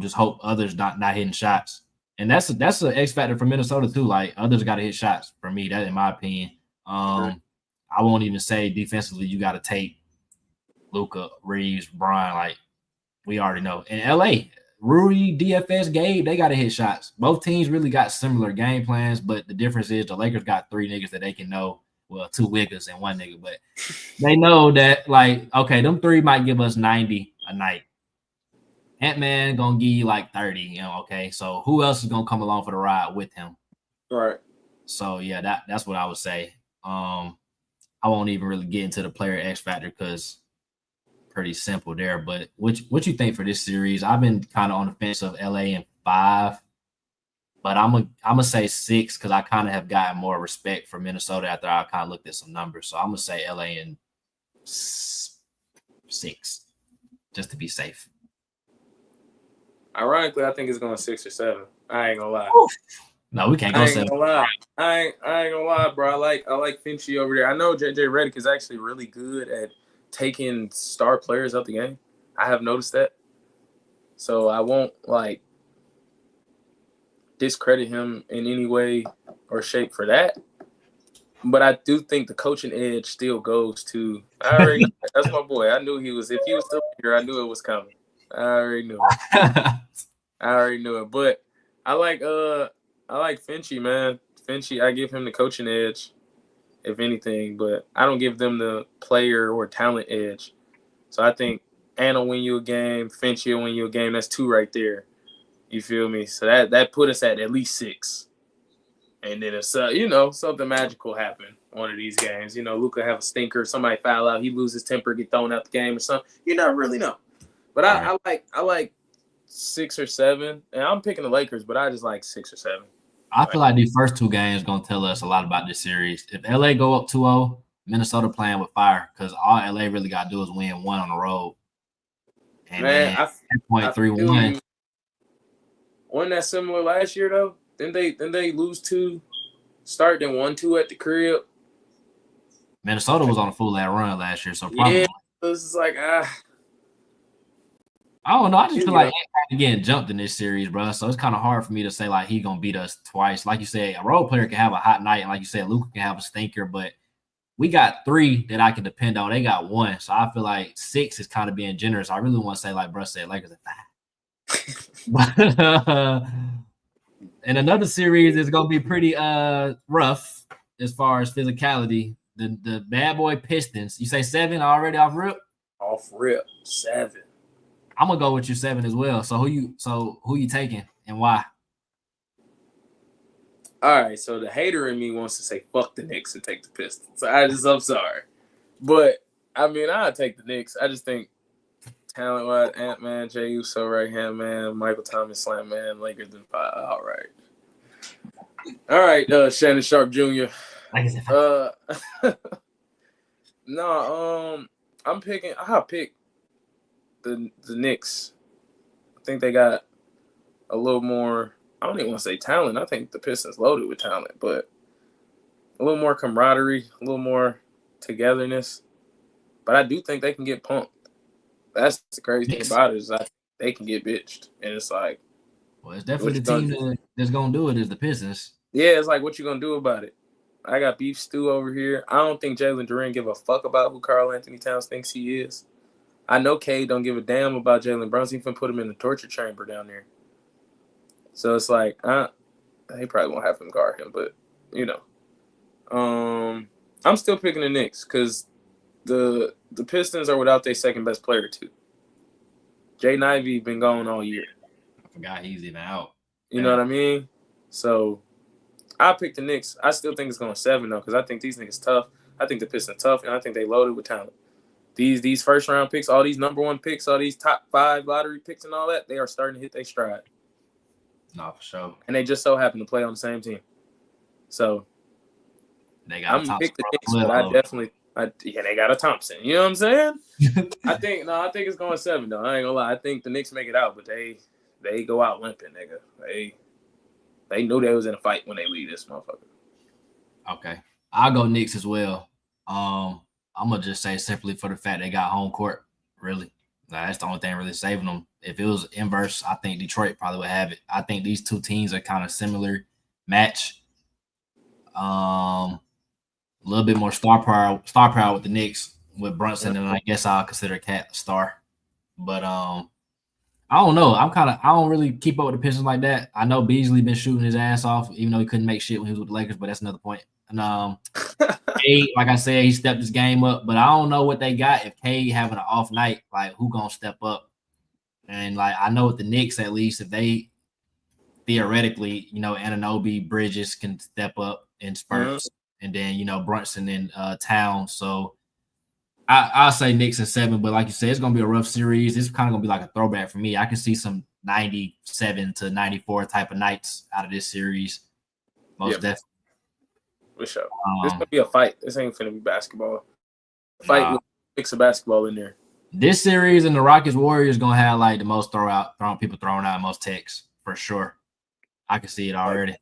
S1: just hope others not hitting shots. And that's an X factor for Minnesota too. Like, others got to hit shots for me. That in my opinion. I won't even say defensively you got to take Luka, Reeves, Brian. Like, we already know. In LA, Rudy, DFS, Gabe, they got to hit shots. Both teams really got similar game plans, but the difference is the Lakers got 3 niggas that they can know. Well, 2 Wiggers and 1 nigga, but they know that, like, okay, them 3 might give us 90 a night. Ant-Man gonna give you like 30, you know, okay? So who else is gonna come along for the ride with him?
S2: Right.
S1: So, yeah, that's what I would say. I won't even really get into the player X factor because pretty simple there. But what you think for this series? I've been kind of on the fence of LA in 5, but I'm gonna say 6 because I kind of have gotten more respect for Minnesota after I kind of looked at some numbers. So I'm gonna say LA in 6 just to be safe.
S2: Ironically, I think it's going 6 or 7. I ain't gonna lie.
S1: Oof. No, we can't go 7.
S2: I ain't gonna lie, bro. I like Finchy over there. I know JJ Redick is actually really good at taking star players out the game. I have noticed that. So I won't like discredit him in any way or shape for that. But I do think the coaching edge still goes to that's my boy. I knew if he was still here, I knew it was coming. I already knew it. But I like Finchy, man. Finchy, I give him the coaching edge, if anything, but I don't give them the player or talent edge. So I think Ann will win you a game, Finch will win you a game. That's 2 right there. You feel me? So that put us at least 6. And then if something magical happen one of these games, Luka have a stinker, somebody foul out, he loses temper, get thrown out the game or something. You never really know. But I like 6 or 7, and I'm picking the Lakers, but I just like 6 or 7.
S1: I feel like these first 2 games gonna tell us a lot about this series. If LA go up 2-0, Minnesota playing with fire because all LA really got to do is win 1 on the road. And
S2: man,
S1: at that point, 3-1.
S2: Wasn't that similar last year though? Didn't they lose 2, start then 1-2 at the crib?
S1: Minnesota was on a full run last year, so probably.
S2: Yeah, this is like
S1: I don't know. I just feel like he's getting jumped in this series, bro. So it's kind of hard for me to say like he's gonna beat us twice. Like you said, a role player can have a hot night, and like you said, Luka can have a stinker. But we got 3 that I can depend on. They got 1, so I feel like 6 is kind of being generous. I really want to say like bro said, Lakers at 5. But and another series is gonna be pretty rough as far as physicality. The bad boy Pistons. You say 7 already off rip?
S2: Off rip 7.
S1: I'm gonna go with you 7 as well. So who you taking and why?
S2: All right, so the hater in me wants to say fuck the Knicks and take the Pistons. I'm sorry, but I mean I'll take the Knicks. I just think talent-wise, Ant-Man, Jay Uso, right hand man, Michael Thomas, slam man, Lakers in 5. All right, Shannon Sharp Jr. No, I'll pick the Knicks. I think they got a little more. I don't even want to say talent. I think the Pistons loaded with talent, but a little more camaraderie, a little more togetherness. But I do think they can get pumped. That's the crazy thing about it is they can get bitched, and it's like,
S1: well, it's definitely the team that's gonna do it is the Pistons.
S2: Yeah, it's like what you gonna do about it? I got beef stew over here. I don't think Jalen Duren give a fuck about who Karl Anthony Towns thinks he is. I know Cade don't give a damn about Jalen Brunson. He finna put him in the torture chamber down there. So it's like, they probably won't have him guard him, but I'm still picking the Knicks because the Pistons are without their second best player too. Jaden Ivey been gone all year.
S1: I forgot he's even out.
S2: You know what I mean? So I picked the Knicks. I still think it's going 7 though because I think these niggas tough. I think the Pistons tough, and I think they loaded with talent. These first round picks, all these number 1 picks, all these top 5 lottery picks and all that, they are starting to hit their stride.
S1: No, for sure.
S2: And they just so happen to play on the same team. So I'm gonna pick the Knicks, but they got a Thompson. You know what I'm saying? I think it's going 7 though. I ain't gonna lie. I think the Knicks make it out, but they go out limping, nigga. They knew they was in a fight when they leave this motherfucker.
S1: Okay. I'll go Knicks as well. I'm gonna just say simply for the fact they got home court, really. That's the only thing really saving them. If it was inverse, I think Detroit probably would have it. I think these 2 teams are kind of similar match. A little bit more star power with the Knicks with Brunson, and I guess I'll consider Cat a star. But I don't know. I don't really keep up with the Pistons like that. I know Beasley been shooting his ass off, even though he couldn't make shit when he was with the Lakers, but that's another point. And Cade, like I said, he stepped his game up, but I don't know what they got. If Cade having an off night, like who gonna step up? And like I know with the Knicks, at least if they theoretically, Anunoby, Bridges can step up in spurts, and then Brunson and Towns. So I'll say Knicks in 7, but like you said, it's gonna be a rough series. It's kind of gonna be like a throwback for me. I can see some 97 to 94 type of nights out of this series, most definitely.
S2: For sure. This gonna be a fight. This ain't finna be basketball. Fight with a mix of basketball in there.
S1: This series and the Rockets Warriors gonna have like the most people throwing out most texts for sure. I can see it already.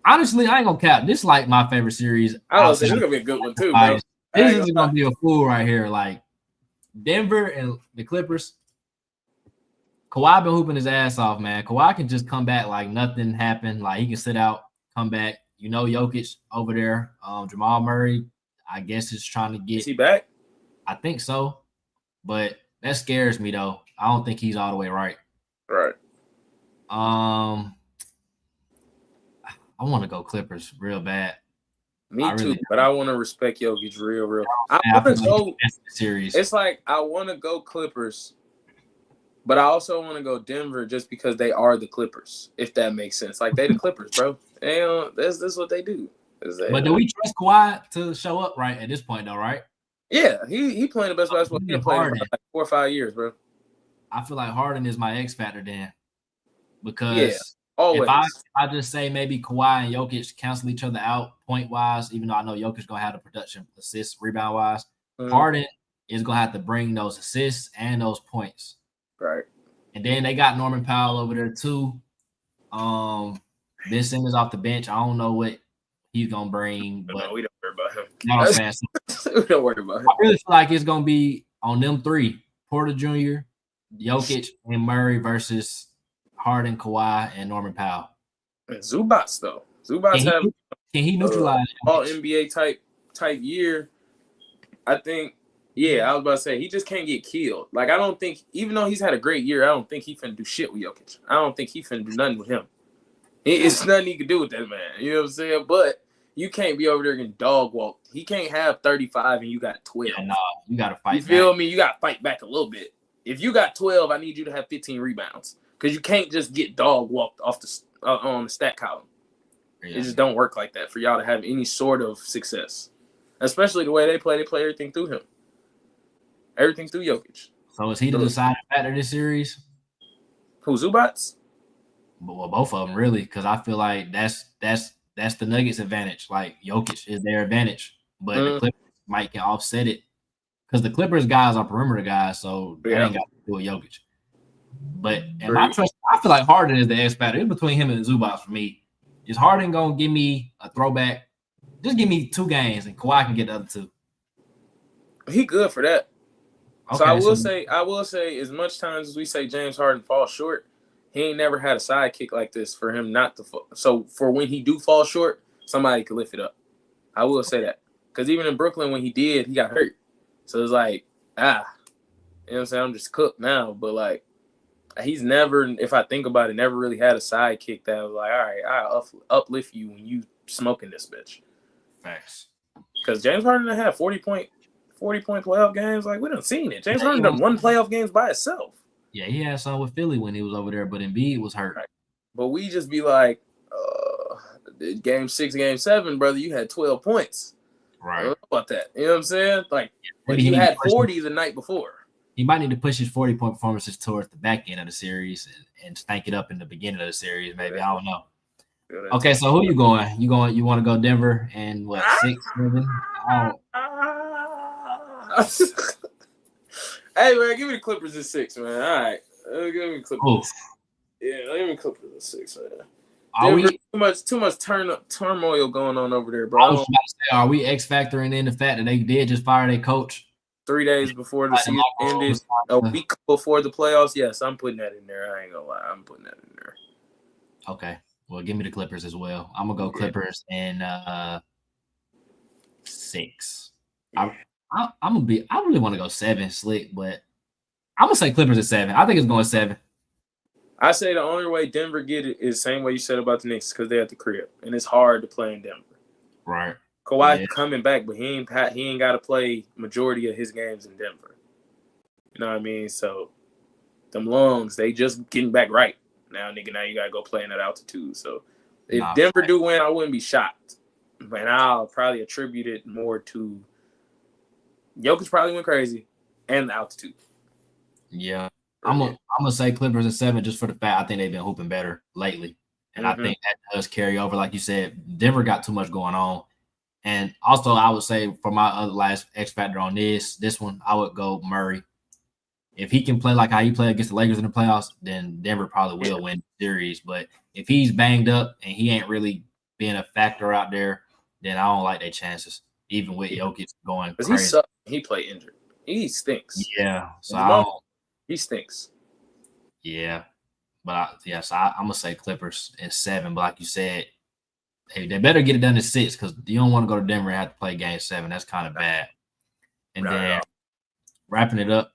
S1: Honestly, I ain't gonna cap. This is like my favorite series.
S2: This is gonna be a good one too, bro.
S1: This is gonna be a fool right here. Like Denver and the Clippers. Kawhi been hooping his ass off, man. Kawhi can just come back like nothing happened. Like he can sit out, come back. Jokic over there. Jamal Murray, I guess, is trying to get.
S2: Is he back?
S1: I think so, but that scares me though. I don't think he's all the way right.
S2: Right.
S1: I want to go Clippers real bad.
S2: Me too, but I want to respect Jokic real. I
S1: I
S2: want
S1: feel
S2: to
S1: like
S2: go.
S1: that's the series.
S2: It's like I want to go Clippers, but I also want to go Denver just because they are the Clippers. If that makes sense, like they the Clippers, bro. They this is what they do.
S1: But do we trust Kawhi to show up right at this point, though? Right?
S2: Yeah, he playing the best basketball he's played in like 4 or 5 years, bro.
S1: I feel like Harden is my X factor then, because
S2: always.
S1: if I just say maybe Kawhi and Jokic cancel each other out point wise, even though I know Jokic gonna have the production, assists, rebound wise, Harden is gonna have to bring those assists and those points.
S2: Right.
S1: And then they got Norman Powell over there too. Ben Simmons off the bench. I don't know what he's gonna bring, but
S2: no, we don't worry about him.
S1: You know what I'm
S2: saying? We don't worry about him.
S1: I really feel like it's gonna be on them three: Porter Jr., Jokic, and Murray versus Harden, Kawhi, and Norman Powell.
S2: And Zubats though. Zubats
S1: can he neutralize
S2: all NBA type year? I think. Yeah, I was about to say he just can't get killed. Like I don't think, even though he's had a great year, I don't think he finna do shit with Jokic. I don't think he finna do nothing with him. It's nothing he can do with that man. You know what I'm saying? But you can't be over there getting dog walked. He can't have 35 and you got 12.
S1: Yeah, no, you gotta fight.
S2: You feel me? You gotta fight back a little bit. If you got 12, I need you to have 15 rebounds because you can't just get dog walked off the on the stat column. Yeah. It just don't work like that for y'all to have any sort of success, especially the way they play. They play everything through him. Everything through Jokic.
S1: So is he the deciding factor of this series?
S2: Who, Zubats?
S1: Well, both of them really, because I feel like that's the Nuggets' advantage. Like Jokic is their advantage, but the Clippers might can offset it because the Clippers guys are perimeter guys, so they ain't got to do with Jokic. But and my trust, I feel like Harden is the X factor. It's between him and Zubats for me. Is Harden gonna give me a throwback? Just give me 2 games, and Kawhi can get the other 2.
S2: He good for that. Okay, so I will say, as much times as we say James Harden falls short, he ain't never had a sidekick like this for him not to fall. So for when he do fall short, somebody could lift it up. I will say that. Because even in Brooklyn, when he did, he got hurt. So it's like, you know what I'm saying? I'm just cooked now. But like, he's never, if I think about it, never really had a sidekick that was like, all right, I'll uplift you when you smoking this bitch.
S1: Facts.
S2: Because James Harden had 40-point playoff games. Like, we done seen it. James Harden done won playoff games by itself.
S1: Yeah, he had some with Philly when he was over there, but Embiid was hurt.
S2: Right. But we just be like, game 6, game 7, brother, you had 12 points.
S1: Right.
S2: I don't know about that. You know what I'm saying? Like, but he had 40 the night before.
S1: He might need to push his 40-point performances towards the back end of the series and stank it up in the beginning of the series, maybe. I don't know. Okay, so who you going? You want to go Denver and what, 6, 7?
S2: Hey, man, give me the Clippers at 6, man. All right. Give me Clippers. Oof. Yeah, give me Clippers at 6, man. Too much turmoil going on over there, bro.
S1: I was about to say, are we X factoring in the fact that they did just fire their coach
S2: 3 days before the season ended, a week before the playoffs? Yes, I'm putting that in there. I ain't gonna lie, I'm putting that in there.
S1: Okay, well, give me the Clippers as well. I'm gonna go Clippers in 6. I really want to go 7, slick, but I'm gonna say Clippers at 7. I think it's going 7.
S2: I say the only way Denver get it is the same way you said about the Knicks, because they're at the crib and it's hard to play in Denver.
S1: Right.
S2: Kawhi coming back, but he ain't got to play majority of his games in Denver. You know what I mean? So them lungs, they just getting back right now, nigga. Now you gotta go play in that altitude. So if Denver do win, I wouldn't be shocked, but I'll probably attribute it more to Jokic probably went crazy and the altitude.
S1: Yeah. I'm gonna say Clippers at 7 just for the fact I think they've been hooping better lately. And I think that does carry over. Like you said, Denver got too much going on. And also I would say for my other last X factor on this one, I would go Murray. If he can play like how he played against the Lakers in the playoffs, then Denver probably will win the series. But if he's banged up and he ain't really being a factor out there, then I don't like their chances, even with Jokic going crazy.
S2: He played injured. He stinks.
S1: Yeah. So
S2: he stinks.
S1: Yeah. But I'm going to say Clippers in 7. But like you said, they better get it done in 6 because you don't want to go to Denver and have to play game 7. That's kind of bad. And then wrapping it up,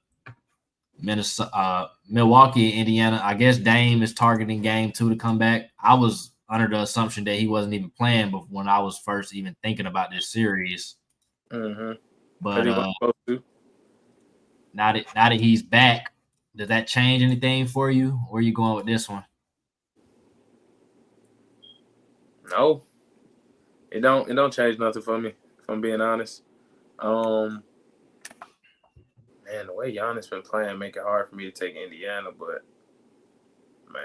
S1: Milwaukee, Indiana. I guess Dame is targeting game 2 to come back. I was under the assumption that he wasn't even playing, but when I was first even thinking about this series.
S2: Mm-hmm.
S1: But now that he's back, does that change anything for you? Where are you going with this one?
S2: No, it don't change nothing for me, if I'm being honest. Man, the way Giannis been playing make it hard for me to take Indiana, but man,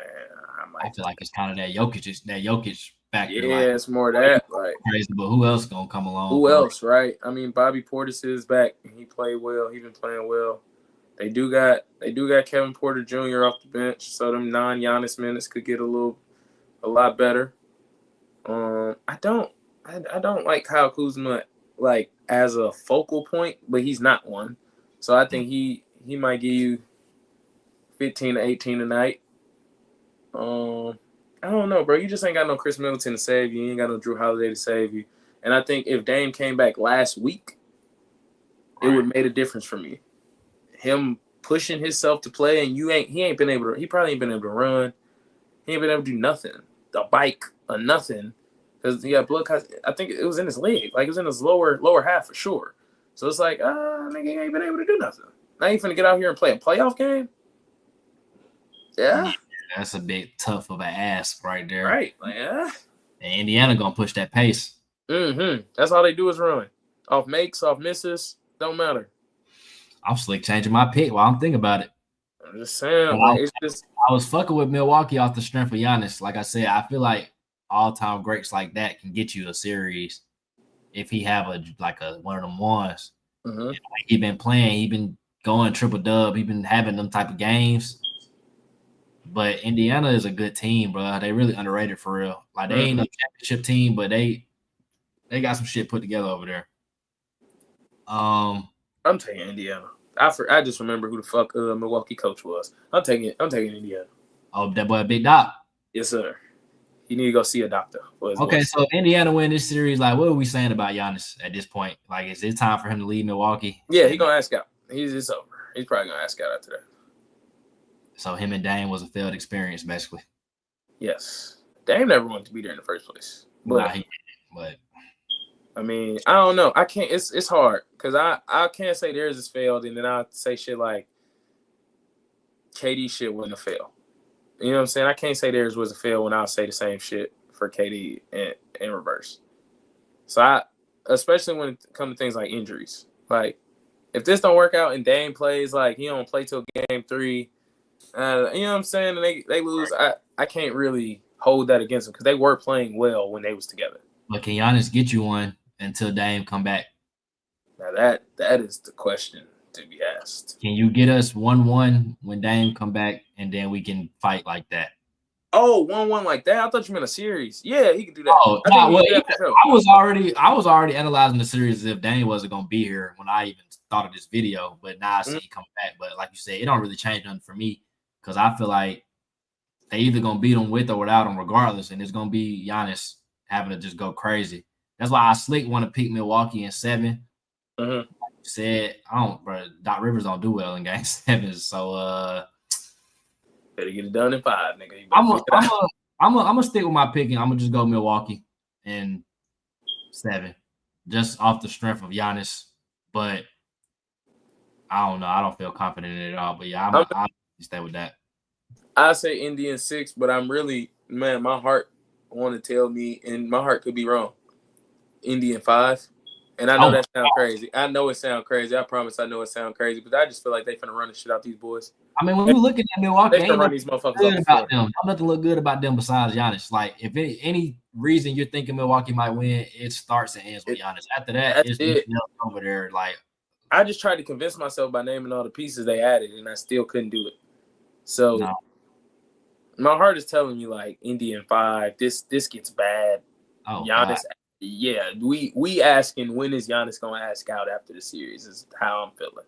S1: I feel like it's kind of that Jokic factor.
S2: Yeah,
S1: like,
S2: it's more that like
S1: crazy, but who else gonna come along?
S2: Who else, right? I mean, Bobby Portis is back. He played well. He been playing well. They do got Kevin Porter Jr. off the bench, so them non-Giannis minutes could get a lot better. I don't like Kyle Kuzma like as a focal point, but he's not one. So I think he might give you 15 to 18 a night. I don't know, bro. You just ain't got no Chris Middleton to save you. You ain't got no Drew Holiday to save you. And I think if Dame came back last week, it would have made a difference for me. Him pushing himself to play, and he probably ain't been able to run. He ain't been able to do nothing. The bike or nothing. Because he got blood cuts. I think it was in his leg. Like, it was in his lower half for sure. So it's like, nigga, he ain't been able to do nothing. Now you finna get out here and play a playoff game? Yeah.
S1: That's a bit tough of an ask right there.
S2: Right. Like, yeah.
S1: And Indiana gonna push that pace.
S2: Mm-hmm. That's all they do is run. Off makes, off misses, don't matter.
S1: I'm slick changing my pick while I'm thinking about it.
S2: I'm just saying.
S1: I was fucking with Milwaukee off the strength of Giannis. Like I said, I feel like all-time greats like that can get you a series if he have one of them ones.
S2: Mm-hmm.
S1: Like he been playing, he been going triple-dub, he been having them type of games. But Indiana is a good team, bro. They really underrated for real. Like, they ain't no championship team, but they got some shit put together over there.
S2: I'm taking Indiana. I just remember who the fuck Milwaukee coach was. I'm taking Indiana.
S1: Oh, that boy Big Doc.
S2: Yes, sir. You need to go see a doctor.
S1: Okay, so if Indiana win this series, like, what are we saying about Giannis at this point? Like, is it time for him to leave Milwaukee?
S2: Yeah, he's gonna ask out. It's over. He's probably gonna ask out after that. So
S1: him and Dame was a failed experience, basically.
S2: Yes. Dame never wanted to be there in the first place. But I mean, I don't know. I can't. It's hard because I can't say theirs is failed, and then I say shit like KD shit wouldn't have failed. You know what I'm saying? I can't say theirs was a fail when I'll say the same shit for KD in reverse. So especially when it comes to things like injuries, like if this don't work out and Dame plays like he don't play till game 3, you know what I'm saying? And they lose. I can't really hold that against them because they were playing well when they was together.
S1: But can Giannis get you one until Dame come back?
S2: Now that is the question to be asked.
S1: Can you get us 1-1 when Dame come back, and then we can fight like that?
S2: Oh, 1-1 like that? I thought you meant a series. Yeah, he could do that.
S1: Oh, I was already analyzing the series as if Dame wasn't gonna be here when I even thought of this video, but now I see he come back. But like you said, it don't really change nothing for me because I feel like they either gonna beat him with or without him, regardless, and it's gonna be Giannis having to just go crazy. That's why I slick want to pick Milwaukee in 7.
S2: Mm-hmm.
S1: Like you said, Doc Rivers don't do well in game 7, so
S2: better get it done in 5, nigga.
S1: I'm gonna stick with my picking. I'm gonna just go Milwaukee in 7, just off the strength of Giannis. But I don't know. I don't feel confident in it at all. But yeah, I'll stay with that.
S2: I say Indy in 6, but I'm really, man, my heart want to tell me, and my heart could be wrong. Indy in 5. And I know that sounds crazy. I know it sounds crazy. I promise I know it sounds crazy, but I just feel like they finna run the shit out these boys.
S1: I mean, when you look at Milwaukee,
S2: they run these motherfuckers
S1: about them. Nothing look good about them besides Giannis. Like, if any reason you're thinking Milwaukee might win, it starts and ends with Giannis. After that, it's over there. Like,
S2: I just tried to convince myself by naming all the pieces they added, and I still couldn't do it. So my heart is telling me like Indy in 5. This gets bad.
S1: Oh,
S2: Giannis.
S1: God.
S2: Yeah, we asking when is Giannis gonna ask out after the series is how I'm feeling.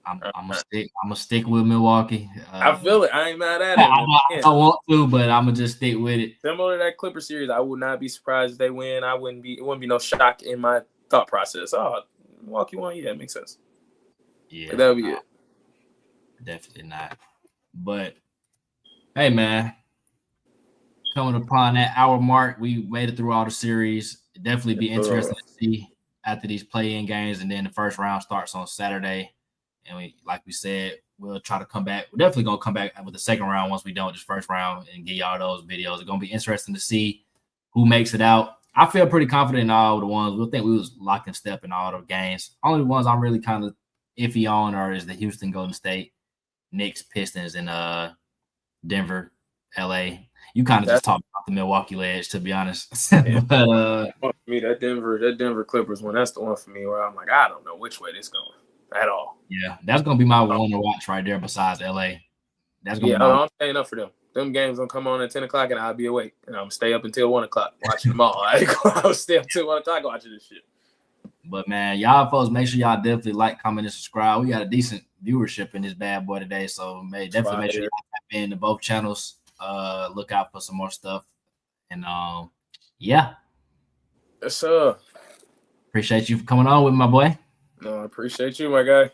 S1: I'm gonna stick with Milwaukee.
S2: I feel it. I ain't mad at it.
S1: I don't want to, but I'm gonna just stick with it.
S2: Similar to that Clipper series, I would not be surprised if they win. It wouldn't be no shock in my thought process. Oh, Milwaukee won. Yeah, it makes sense.
S1: Yeah,
S2: but that'll be it.
S1: Definitely not. But Hey man, coming upon that hour mark, we made it through all the series. It'd definitely be interesting to see after these play-in games, and then the first round starts on Saturday. And like we said, we'll try to come back. We're definitely gonna come back with the second round once we done with this first round and get y'all those videos. It's gonna be interesting to see who makes it out. I feel pretty confident in all the ones. We think we was locked in step in all the games. Only ones I'm really kind of iffy on are is the Houston, Golden State, Knicks, Pistons, and Denver, LA. You kind of just talked about the Milwaukee Ledge, to be honest.
S2: Yeah.
S1: But
S2: me, that Denver Clippers one, that's the one for me where I'm like, I don't know which way this going at all.
S1: Yeah, that's gonna be my one to watch right there. Besides LA, that's gonna be
S2: I'm staying up for them. Them games gonna come on at 10 o'clock and I'll be awake and I'm gonna stay up until 1 o'clock watching them all. I'll stay up till 1 o'clock watching this shit.
S1: But man, y'all folks, make sure y'all definitely like, comment, and subscribe. We got a decent viewership in this bad boy today, so definitely make sure y'all tap into both channels. Look out for some more stuff, and yeah.
S2: Yes, sir.
S1: Appreciate you for coming on with me, my boy.
S2: No, I appreciate you, my guy.